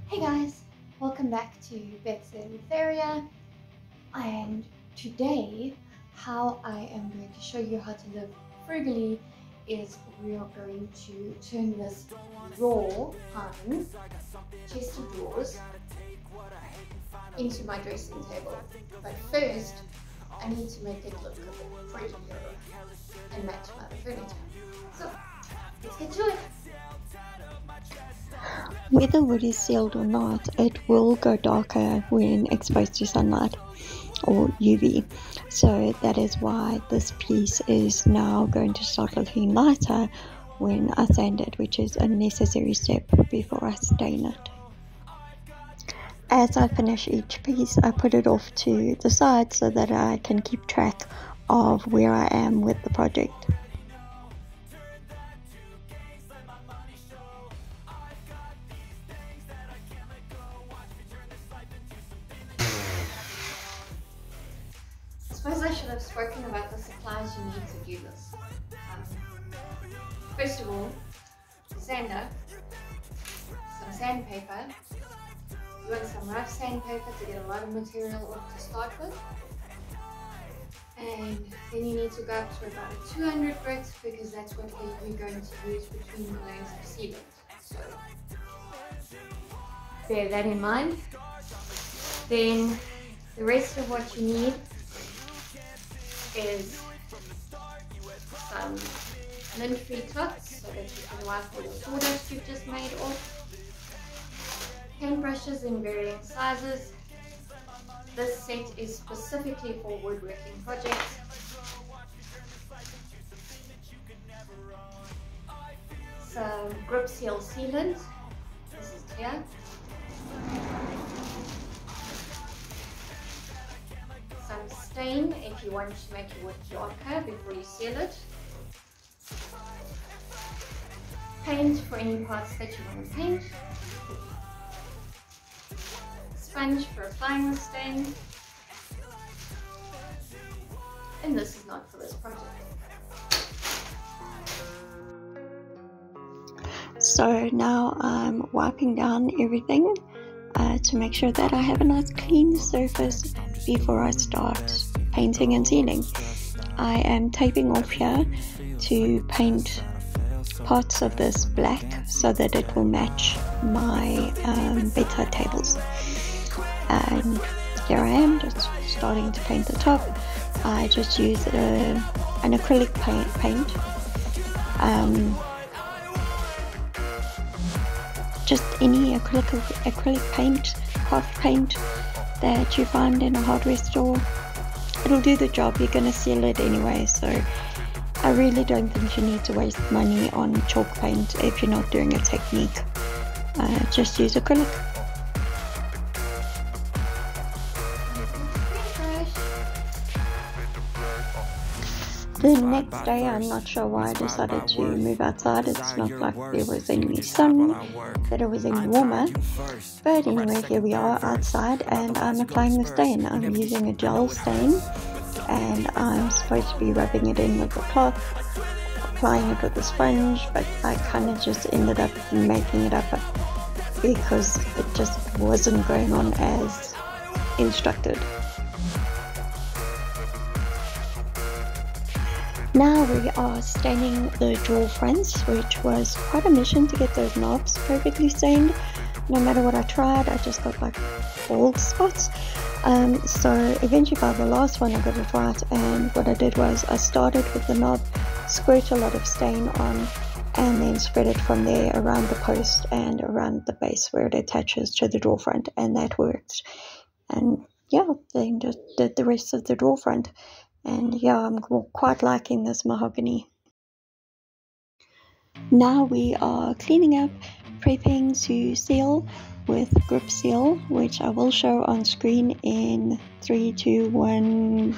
Hey guys, welcome back to Beth's Eleutheria, and today how I am going to show you how to live frugally is we are going to turn this raw pine chest of drawers into my dressing table. But first I need to make it look a bit prettier and match my other furniture. So let's get to it. Whether wood is sealed or not, it will go darker when exposed to sunlight or UV. So that is why this piece is now going to start looking lighter when I sand it, which is a necessary step before I stain it. As I finish each piece, I put it off to the side so that I can keep track of where I am with the project. I suppose I should have spoken about the supplies you need to do this. First of all, sander, some sandpaper. You want some rough sandpaper to get a lot of material off to start with. And then you need to go up to about a 200 grit because that's what we're going to use between the layers of sealant. So bear that in mind. Then the rest of what you need is some lint-free cloths so that you can wipe all the sawdust you've just made off. Paintbrushes in varying sizes. This set is specifically for woodworking projects. Some Gripseal sealant. This is clear. Some stain if you want to make your wood darker before you seal it. Paint for any parts that you want to paint. Sponge for applying the stain. And this is not for this project. So now I'm wiping down everything to make sure that I have a nice clean surface before I start painting and sealing. I am taping off here to paint parts of this black so that it will match my bedside tables. And here I am just starting to paint the top. I just use an acrylic paint. Just any acrylic paint, craft paint that you find in a hardware store. It'll do the job. You're going to seal it anyway, so I really don't think you need to waste money on chalk paint if you're not doing a technique. Just use acrylic. The next day, I'm not sure why I decided to move outside. It's not like there was any sun, that it was any warmer. But anyway, here we are outside and I'm applying the stain. I'm using a gel stain and I'm supposed to be rubbing it in with a cloth, applying it with a sponge, but I kind of just ended up making it up because it just wasn't going on as instructed. Now we are staining the drawer fronts, which was quite a mission to get those knobs perfectly stained. No matter what I tried, I just got like bald spots. So eventually by the last one I got it right, and what I did was I started with the knob, squirt a lot of stain on, and then spread it from there around the post and around the base where it attaches to the drawer front, and that worked. And yeah, then just did the rest of the drawer front. And yeah, I'm quite liking this mahogany. Now we are cleaning up, prepping to seal with Gripseal, which I will show on screen in 3, 2, 1,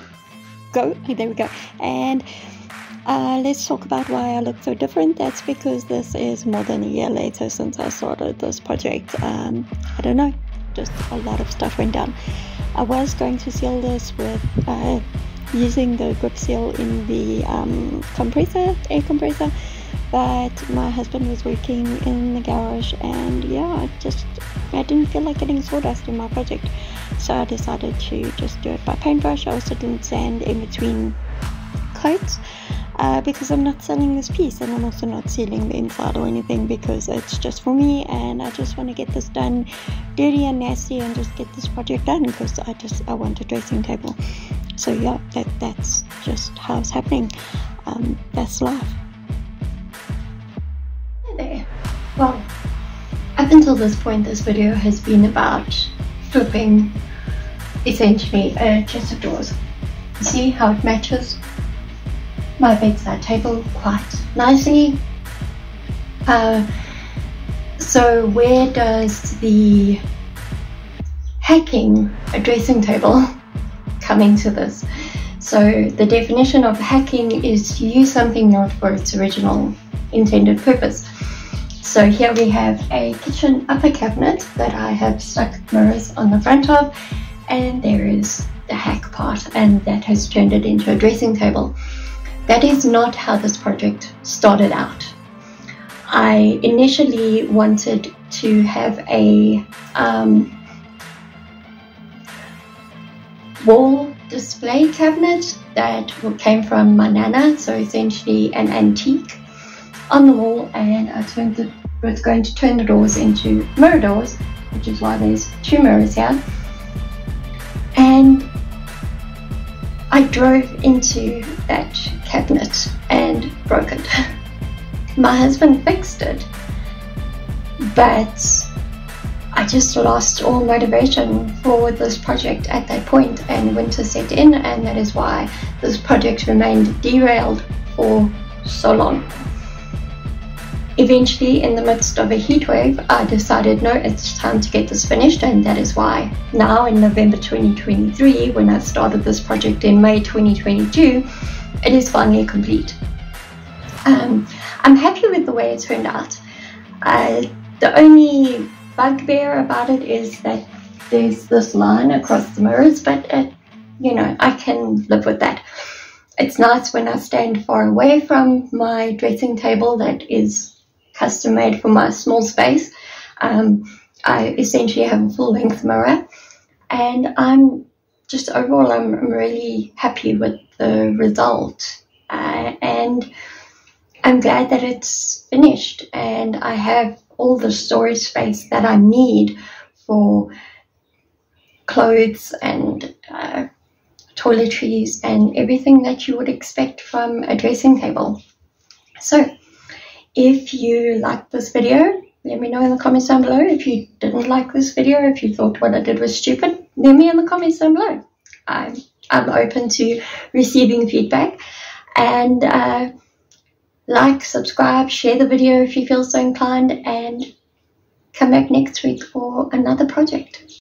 go. There we go. And let's talk about why I look so different. That's because this is more than a year later since I started this project. I don't know, just a lot of stuff went down. I was going to seal this with using the Gripseal in the air compressor, that my husband was working in the garage, and yeah, I didn't feel like getting sawdust in my project, so I decided to just do it by paintbrush. I also didn't sand in between coats because I'm not selling this piece, and I'm also not sealing the inside or anything because it's just for me, and I just want to get this done dirty and nasty and just get this project done because I want a dressing table. So yeah, that's just how it's happening. That's life. Hi there. Well, up until this point, this video has been about flipping essentially a chest of drawers. You see how it matches my bedside table quite nicely. So where does the hacking a dressing table come into this? So the definition of hacking is to use something not for its original intended purpose. So here we have a kitchen upper cabinet that I have stuck mirrors on the front of, and there is the hack part, and that has turned it into a dressing table. That is not how this project started out. I initially wanted to have a wall display cabinet that came from my nana, so essentially an antique on the wall, and I was going to turn the doors into mirror doors, which is why there's 2 mirrors here. And I drove into that cabinet and broke it. My husband fixed it, but I just lost all motivation for this project at that point, and winter set in, and that is why this project remained derailed for so long. Eventually, in the midst of a heatwave, I decided, no, it's time to get this finished, and that is why now in November 2023, when I started this project in May 2022, it is finally complete. I'm happy with the way it turned out. The only bugbear about it is that there's this line across the mirrors, but you know, I can live with that. It's nice when I stand far away from my dressing table that is custom made for my small space. I essentially have a full length mirror, and I'm really happy with the result, and I'm glad that it's finished, and I have all the storage space that I need for clothes and toiletries and everything that you would expect from a dressing table. So if you liked this video, let me know in the comments down below. If you didn't like this video, if you thought what I did was stupid, let me in the comments down below. I'm open to receiving feedback, and like, subscribe, share the video if you feel so inclined, and come back next week for another project.